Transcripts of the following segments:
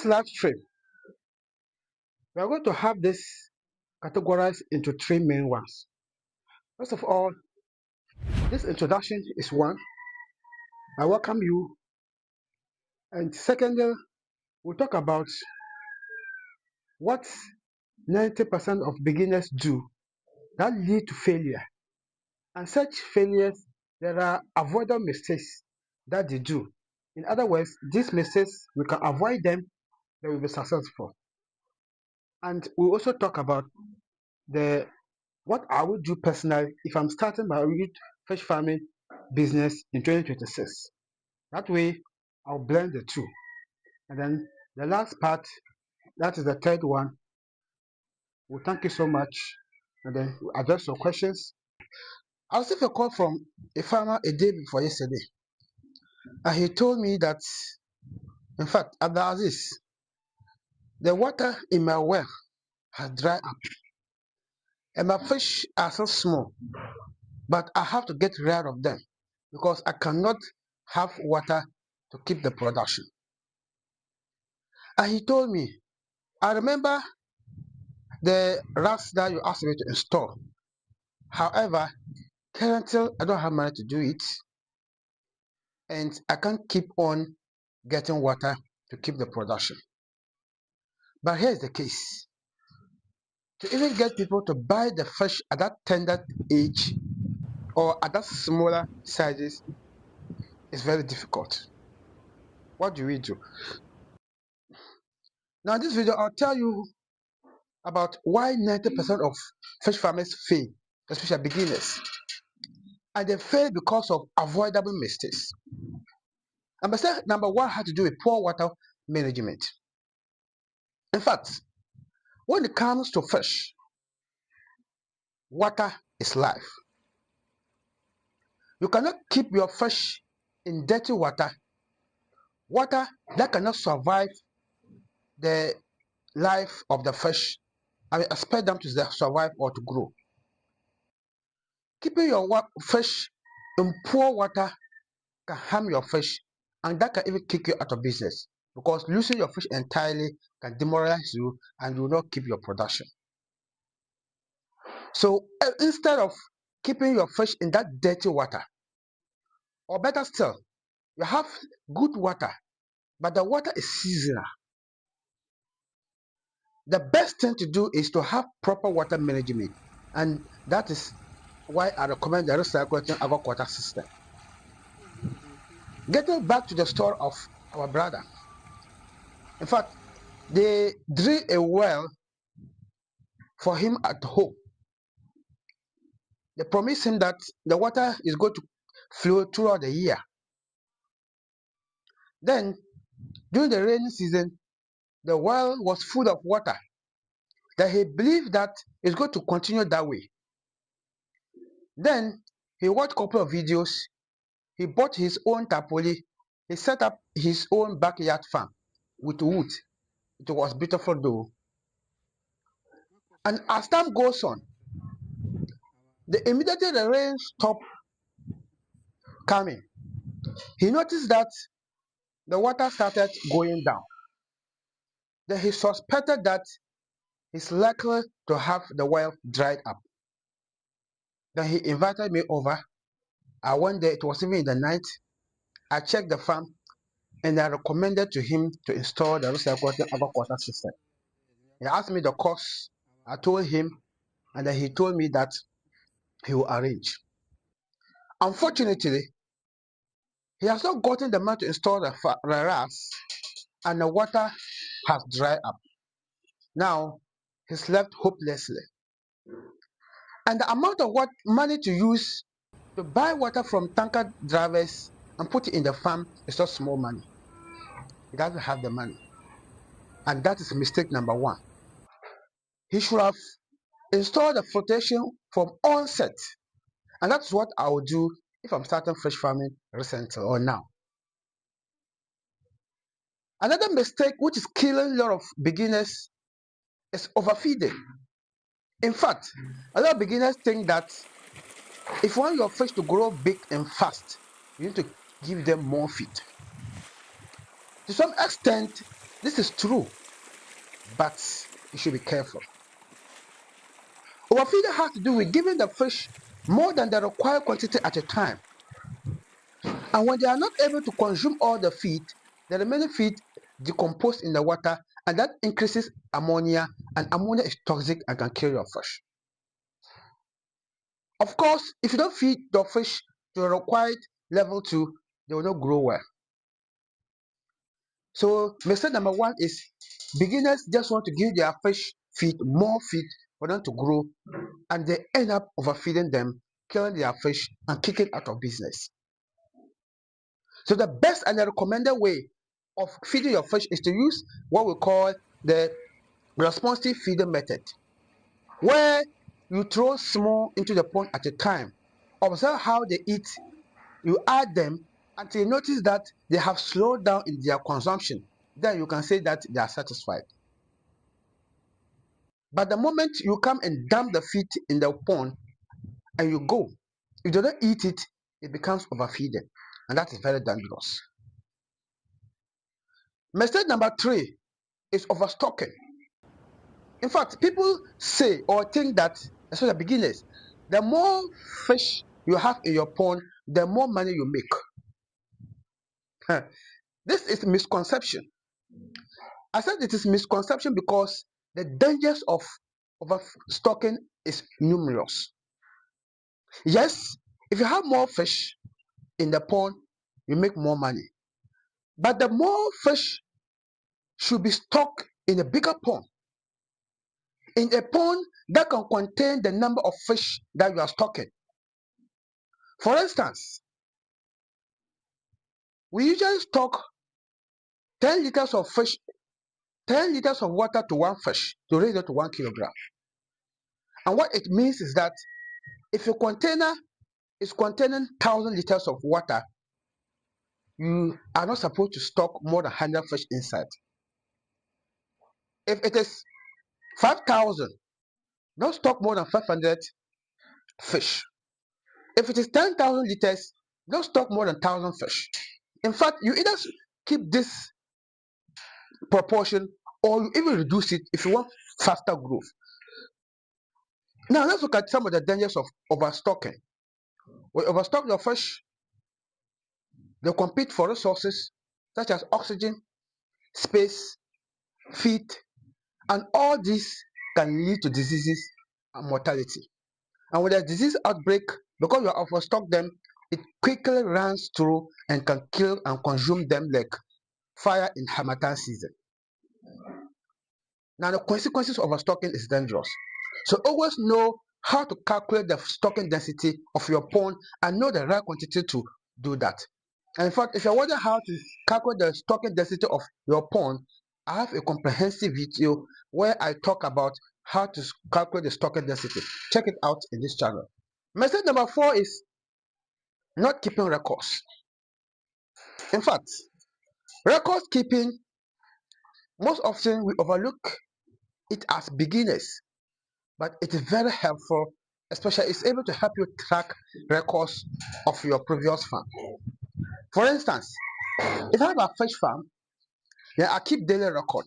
live stream, we are going to have this categorized into three main ones. First of all, this introduction is one. I welcome you. And secondly, we'll talk about what 90% of beginners do that lead to failure. And such failures, there are avoidable mistakes that they do. In other words, these mistakes, we can avoid them, they will be successful. And we'll also talk about the what I would do personally if I'm starting my youth fish farming business in 2026. That way, I'll blend the two. And then the last part, that is the third one. Well, thank you so much. And then we'll address your questions. I received a call from a farmer a day before yesterday. And he told me that, in fact, about this, the water in my well has dried up. And my fish are so small, but I have to get rid of them because I cannot have water to keep the production. And he told me, I remember the racks that you asked me to install. However, currently I don't have money to do it, and I can't keep on getting water to keep the production. But here's the case. To even get people to buy the fish at that tender age or at that smaller sizes is very difficult. What do we do? Now, in this video, I'll tell you about why 90% of fish farmers fail, especially beginners. And they fail because of avoidable mistakes. And mistake number one had to do with poor water management. In fact, when it comes to fish, water is life. You cannot keep your fish in dirty water, water that cannot survive the life of the fish and expect them to survive or to grow. Keeping your fish in poor water can harm your fish, and that can even kick you out of business because losing your fish entirely can demoralize you and you will not keep your production. So instead of keeping your fish in that dirty water, or better still, you have good water, but the water is seasonal. The best thing to do is to have proper water management, and that is why I recommend the recirculating aquaculture system. Getting back to the story of our brother, in fact, they drill a well for him at home. They promise him that the water is going to flow throughout the year. Then, during the rainy season, the well was full of water that he believed that it's going to continue that way. Then, he watched a couple of videos. He bought his own tapoli. He set up his own backyard farm with wood. It was beautiful though. And as time goes on, immediately the rain stopped coming. He noticed that the water started going down. Then he suspected that he's likely to have the well dried up. Then he invited me over. I went there, it was even in the night. I checked the farm and I recommended to him to install the recirculating aquaculture system. He asked me the cost. I told him, and then he told me that he will arrange. Unfortunately, he has not gotten the money to install the RAS, and the water has dried up. Now, he's left hopelessly. And the amount of money to use to buy water from tanker drivers and put it in the farm is not small money. He doesn't have the money. And that is mistake number one. He should have installed the flotation from onset. And that's what I will do if I'm starting fish farming recently or now. Another mistake which is killing a lot of beginners is overfeeding. In fact, a lot of beginners think that if you want your fish to grow big and fast, you need to give them more feed. To some extent, This is true, but you should be careful. Overfeeding has to do with giving the fish more than the required quantity at a time. And when they are not able to consume all the feed, the remaining feed decompose in the water, and that increases ammonia, and ammonia is toxic and can kill your fish. Of course, if you don't feed the fish to the required level 2, they will not grow well. So mistake number 1 is beginners just want to give their fish more feed for them to grow, and they end up overfeeding them, killing their fish and kicking out of business. So the best and the recommended way of feeding your fish is to use what we call the responsive feeding method, where you throw small into the pond at a time. Observe how they eat. You add them until you notice that they have slowed down in their consumption. Then you can say that they are satisfied. But the moment you come and dump the feed in the pond and you go, if they don't eat it, it becomes overfeeding, and that is very dangerous. Mistake number 3 is overstocking. In fact, people say or think that, especially beginners, the more fish you have in your pond, the more money you make. This is misconception. I said it is misconception because the dangers of overstocking is numerous. Yes, if you have more fish in the pond, you make more money. But the more fish should be stocked in a bigger pond, in a pond that can contain the number of fish that you are stocking. For instance, we usually stock 10 liters of fish, 10 liters of water to one fish to raise it to 1 kilogram. And what it means is that if a container is containing 1,000 liters of water, you are not supposed to stock more than 100 fish inside. If it is 5,000, don't stock more than 500 fish. If it is 10,000 liters, don't stock more than 1,000 fish. In fact, you either keep this proportion or you even reduce it if you want faster growth. Now, let's look at some of the dangers of overstocking. When you overstock your fish, they compete for resources such as oxygen, space, feed, and all these can lead to diseases and mortality. And with a disease outbreak, because you are overstocked them, it quickly runs through and can kill and consume them like fire in harmattan season. Now, the consequences of overstocking is dangerous. So always know how to calculate the stocking density of your pond and know the right quantity to do that. And in fact, if you're wondering how to calculate the stocking density of your pond, I have a comprehensive video where I talk about how to calculate the stocking density. Check it out in this channel. Mistake number 4 is not keeping records. In fact, record keeping, most often we overlook it as beginners, but it is very helpful, especially it's able to help you track records of your previous farm. For instance, if I have a fish farm, then I keep daily record.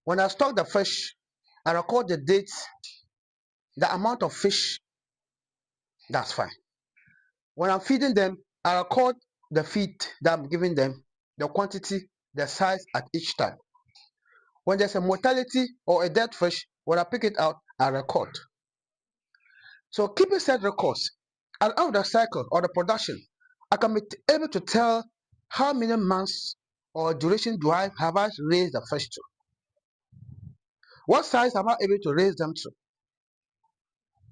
When I stock the fish, I record the dates, the amount of fish, that's fine. When I'm feeding them, I record the feed that I'm giving them, the quantity, the size at each time. When there's a mortality or a dead fish, when I pick it out, I record. So keeping set records, at the end of the cycle or the production, I can be able to tell how many months or duration have I raised the fish to. What size am I able to raise them to?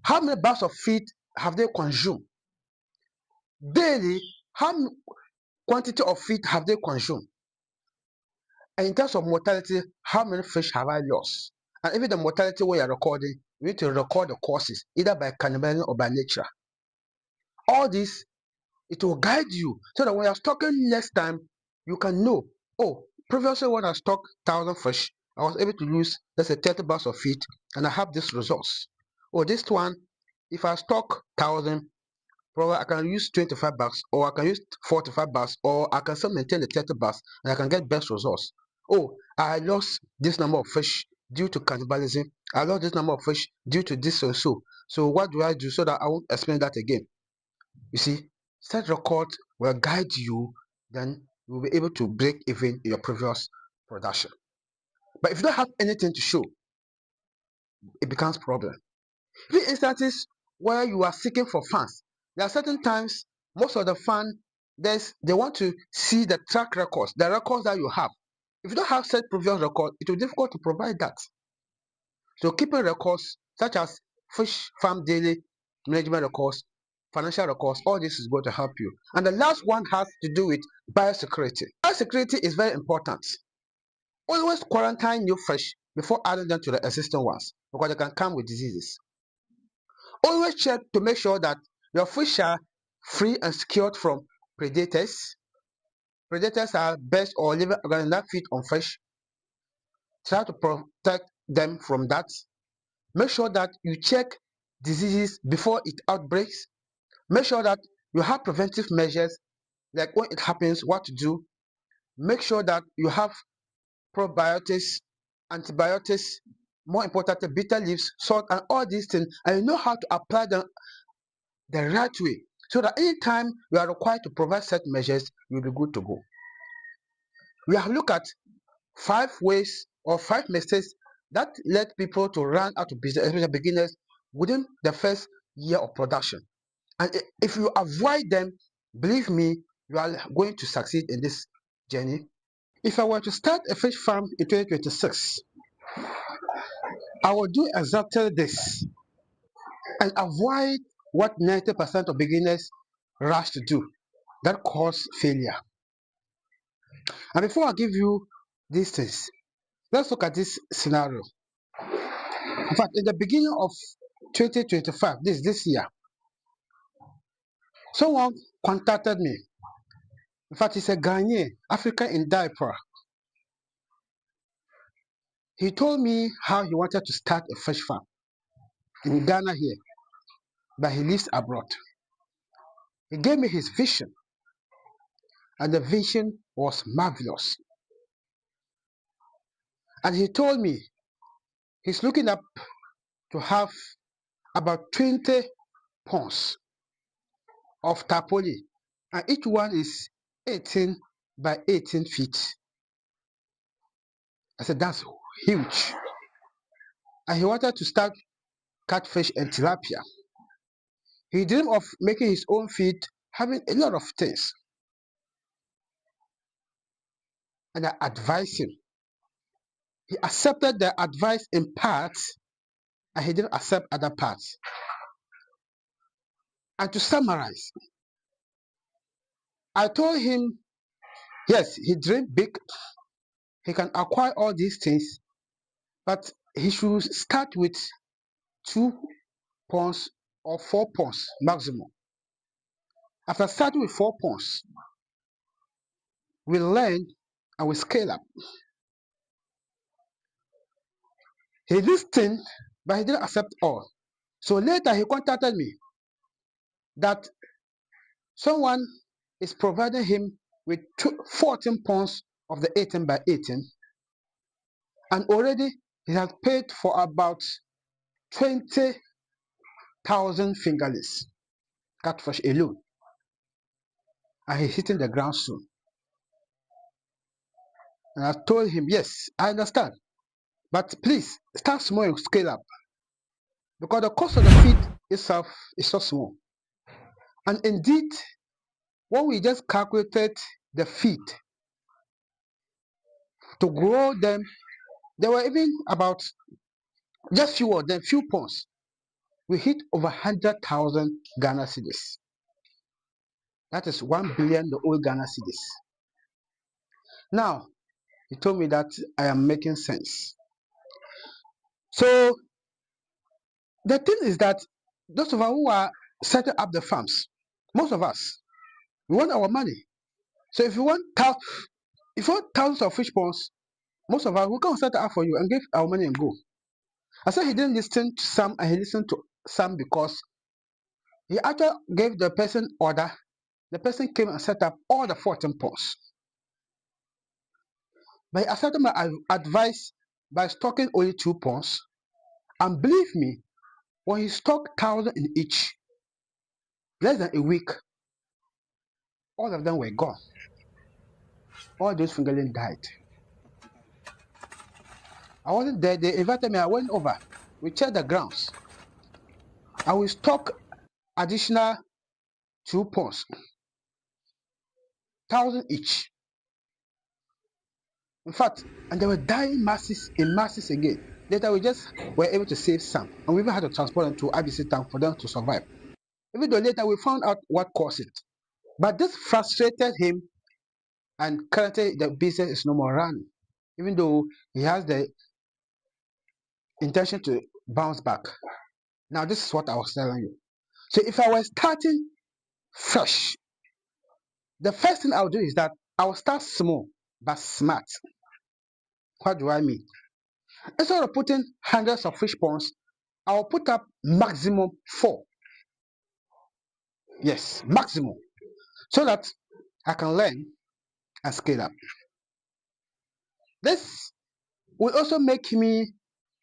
How many bags of feed have they consumed? Daily, how quantity of feed have they consumed? And in terms of mortality, how many fish have I lost? And even the mortality we are recording, we need to record the causes, either by cannibalism or by nature. All this, it will guide you so that when you're stocking next time, you can know, oh, previously when I stocked 1,000 fish, I was able to use, let's say, 30 bags of feed, and I have this resource. Or this one, if I stock 1,000, probably I can use 25 bags, or I can use 45 bags, or I can still maintain the 30 bags, and I can get best results. Oh, I lost this number of fish due to cannibalism. I lost this number of fish due to this or so. So what do I do so that I won't explain that again? You see, set record will guide you, then you will be able to break even in your previous production. But if you don't have anything to show, it becomes problem. Even instances where you are seeking for funds, there are certain times most of the fund they want to see the track records, the records that you have. If you don't have set previous record, it will be difficult to provide that. So keeping records such as fish farm daily management records, financial records, all this is going to help you. And the last one has to do with biosecurity. Biosecurity is very important. Always quarantine new fish before adding them to the existing ones because they can come with diseases. Always check to make sure that your fish are free and secured from predators. Predators are best or living organisms that feed on fish. Try to protect them from that. Make sure that you check diseases before it outbreaks. Make sure that you have preventive measures like when it happens, what to do. Make sure that you have probiotics, antibiotics, more importantly, bitter leaves, salt, and all these things, and you know how to apply them the right way so that anytime you are required to provide certain measures, you'll be good to go. We have looked at 5 ways or 5 mistakes that led people to run out of business, especially beginners, within the first year of production. And if you avoid them, believe me, you are going to succeed in this journey. If I were to start a fish farm in 2026, I would do exactly this and avoid what 90% of beginners rush to do that cause failure. And before I give you these things, let's look at this scenario. In fact, in the beginning of 2025, this year, someone contacted me. In fact, he's a Ghanaian, African in diaspora. He told me how he wanted to start a fish farm in Ghana here, but he lives abroad. He gave me his vision, and the vision was marvelous. And he told me he's looking up to have about 20 ponds of tarpaulin, and each one is 18 by 18 feet. I said, that's huge. And he wanted to start catfish and tilapia. He dreamed of making his own feed, having a lot of things. And I advised him. He accepted the advice in parts, and he didn't accept other parts. And to summarize, I told him, yes, he dreamed big, he can acquire all these things, but he should start with 2 ponds or 4 ponds maximum. After starting with 4 ponds, we learn and we scale up. He listened, but he didn't accept all. So later he contacted me that someone is providing him with 14 ponds of the 18 by 18, and already he has paid for about 20,000 fingerlings catfish alone, and he's hitting the ground soon. And I told him, yes, I understand, but please start small and scale up because the cost of the feed itself is so small. And indeed, when we just calculated the feed to grow them, there were even about just few of them, few ponds. We hit over 100,000 Ghana cedis. That is 1 billion the old Ghana cedis. Now, he told me that I am making sense. So the thing is that those of us who are setting up the farms, most of us, we want our money. So if you want thousands of fish ponds, most of us will come and set it up for you and give our money and go. I said he didn't listen to some and he listened to some because he actually gave the person order. The person came and set up all the 14 ponds. But he accepted my advice by stocking only 2 ponds. And believe me, when he stocked 1,000 in each, less than a week, all of them were gone. All those fingerlings died. I wasn't there. They invited me. I went over. We checked the grounds. I will stock additional 2 ponds, 1,000 each. In fact, and they were dying masses in masses again. Later, we just were able to save some, and we even had to transport them to IBC town for them to survive. Even though later we found out what caused it. But this frustrated him, and currently the business is no more running. Even though he has the intention to bounce back. Now, this is what I was telling you. So if I was starting fresh, the first thing I'll do is that I'll start small but smart. What do I mean? Instead of putting hundreds of fish ponds, I'll put up maximum 4. Yes, maximum. So that I can learn and scale up. This will also make me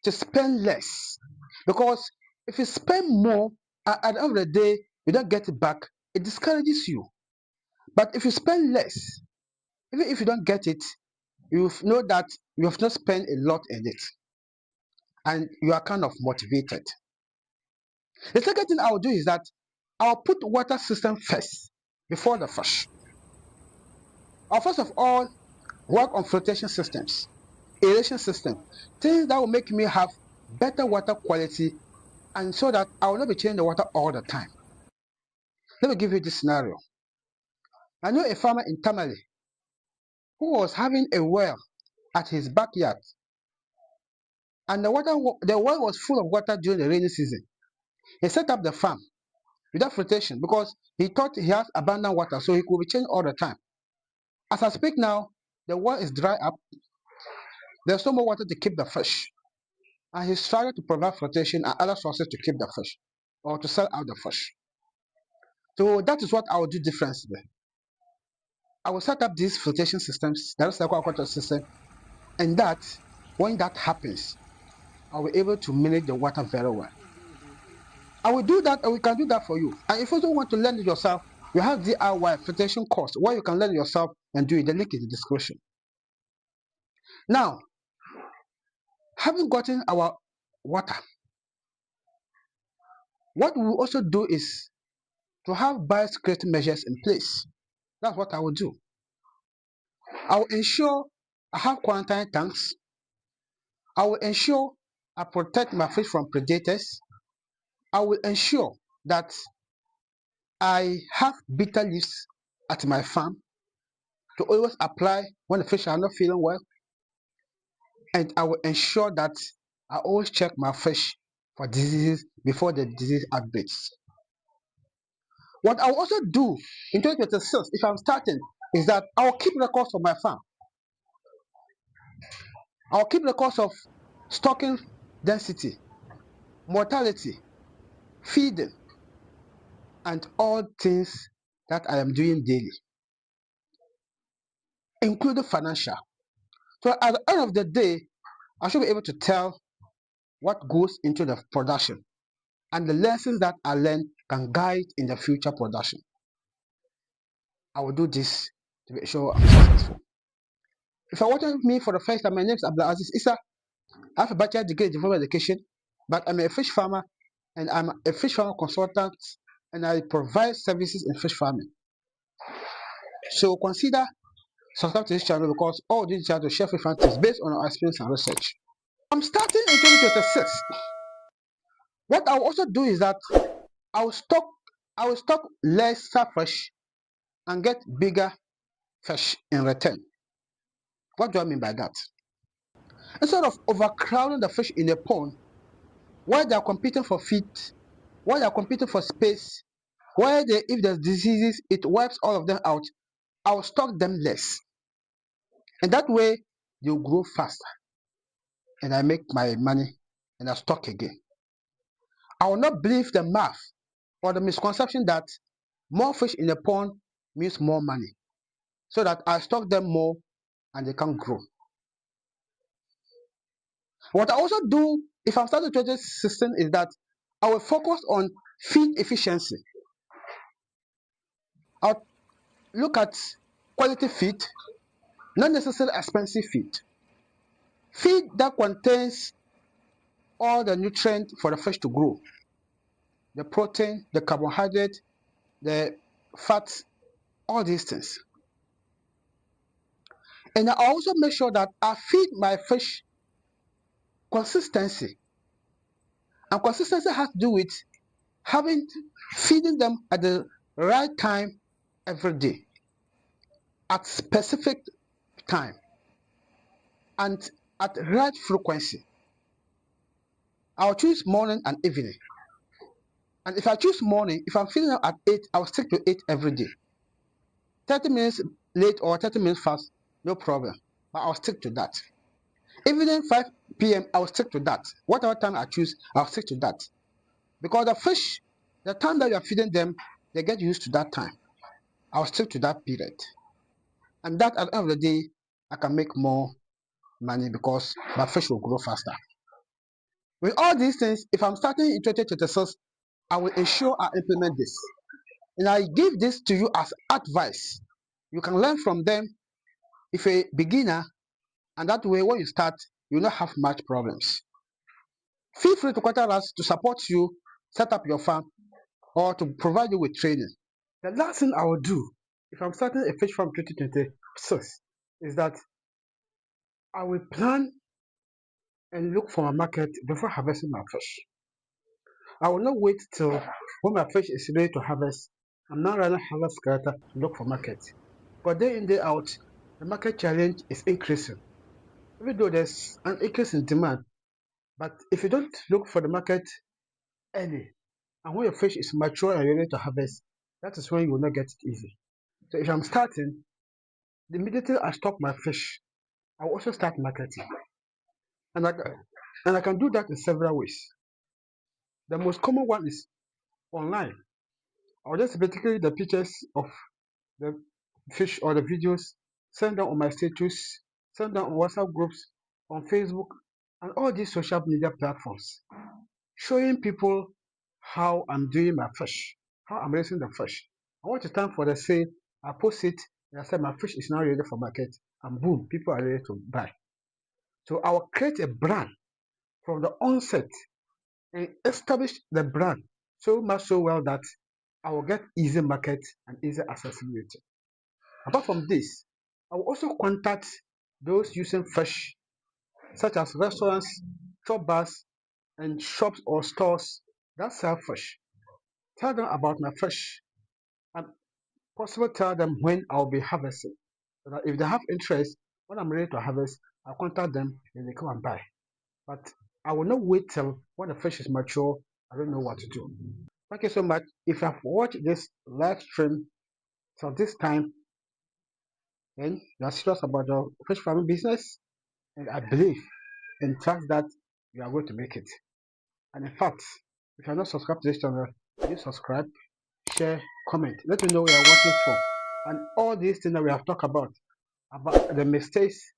to spend less. Because if you spend more, at the end of the day, you don't get it back, it discourages you. But if you spend less, even if you don't get it, you know that you have not spent a lot in it. And you are kind of motivated. The second thing I'll do is that I'll put water system first before the fish. I'll first of all work on flotation systems, aeration system, things that will make me have better water quality, and so that I will not be changing the water all the time. Let me give you this scenario. I know a farmer in Tamale who was having a well at his backyard, and the well was full of water during the rainy season. He set up the farm without flotation because he thought he has abundant water, so he could be changing all the time. As I speak now, the well is dry up. There's no more water to keep the fish, and he's trying to provide flotation and other sources to keep the fish or to sell out the fish. So that is what I will do differently. I will set up these flotation systems, that is the aquaculture system, and that when that happens, I will be able to manage the water very well. I will do that, and we can do that for you. And if you don't want to learn it yourself, we have DIY filtration course where you can learn it yourself and do it. The link is in the description. Now, having gotten our water, what we will also do is to have biosecurity measures in place. That's what I will do. I will ensure I have quarantine tanks. I will ensure I protect my fish from predators. I will ensure that I have bitter leaves at my farm to always apply when the fish are not feeling well. And I will ensure that I always check my fish for diseases before the disease outbreaks. What I will also do in 2026, if I'm starting, is that I will keep records of my farm. I will keep records of stocking density, mortality, feeding, and all things that I am doing daily, including financial. So at the end of the day, I should be able to tell what goes into the production, and the lessons that I learn can guide in the future production. I will do this to be sure I'm successful. If you're watching me for the first time, my name is Abdulaziz Issa. I have a bachelor degree in development education, but I'm a fish farmer and I'm a fish farmer consultant, and I provide services in fish farming. So consider subscribe to this channel because all these channels share fish farming tips based on our experience and research. I'm starting in 2026. What I'll also do is that I will stock lesser fish and get bigger fish in return. What do I mean by that? Instead of overcrowding the fish in a pond where they are competing for feed, where they are competing for space, where if there's diseases, it wipes all of them out, I'll stock them less. And that way, they'll grow faster. And I make my money and I stock again. I will not believe the math or the misconception that more fish in a pond means more money. So that I stock them more and they can grow. What I also do if I'm starting 2016 is that I will focus on feed efficiency. I'll look at quality feed, not necessarily expensive feed. Feed that contains all the nutrients for the fish to grow, the protein, the carbohydrate, the fats, all these things. And I also make sure that I feed my fish consistency. And consistency has to do with feeding them at the right time every day, at specific time, and at right frequency. I'll choose morning and evening. And if I choose morning, if I'm feeding them at 8, I'll stick to 8 every day. 30 minutes late or 30 minutes fast, no problem. But I'll stick to that. Evening 5 p.m., I'll stick to that. Whatever time I choose, I'll stick to that. Because the fish, the time that you are feeding them, they get used to that time. I'll stick to that period. And that at the end of the day, I can make more money because my fish will grow faster. With all these things, if I'm starting in 2026, I will ensure I implement this. And I give this to you as advice. You can learn from them if you're a beginner, and that way when you start, you'll not have much problems. Feel free to contact us to support you set up your farm or to provide you with training. The last thing I will do if I'm starting a fish farm 2026 is that I will plan and look for a market before harvesting my fish. I will not wait till when my fish is ready to harvest. I'm not running harvest character to look for market. But day in, day out, the market challenge is increasing. Even though there's an increase in demand, but if you don't look for the market early, and when your fish is mature and ready to harvest, that is when you will not get it easy. So if I'm starting, immediately I stock my fish, I will also start marketing. And I can do that in several ways. The most common one is online. I'll just basically the pictures of the fish or the videos, send them on my status, send them on WhatsApp groups, on Facebook, and all these social media platforms, showing people how I'm doing my fish, how I'm raising the fish. I want to time for the sale, I post it, and I said my fish is now ready for market, and boom, people are ready to buy. So I will create a brand from the onset and establish the brand so much so well that I will get easy market and easy accessibility. Apart from this, I will also contact those using fish, such as restaurants, chop bars, and shops or stores that sell fish. Tell them about my fish and possibly tell them when I'll be harvesting. So that if they have interest, when I'm ready to harvest, I'll contact them and they come and buy. But I will not wait till when the fish is mature. I don't know what to do. Thank you so much. If you have watched this live stream till this time, then you are serious about your fish farming business, and I believe and trust that you are going to make it. And in fact, if you are not subscribed to this channel, please subscribe, share, comment. Let me know what you are watching for. And all these things that we have talked about the mistakes,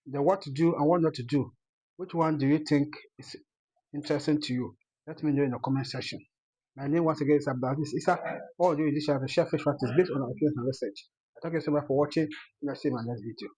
the what to do and what not to do. Which one do you think is interesting to you? Let me know in the comment section. My name once again is Abdulaziz Isa. All you do is share fish practice based on our experience and research. Thank you so much for watching, and I'll see you in my next video.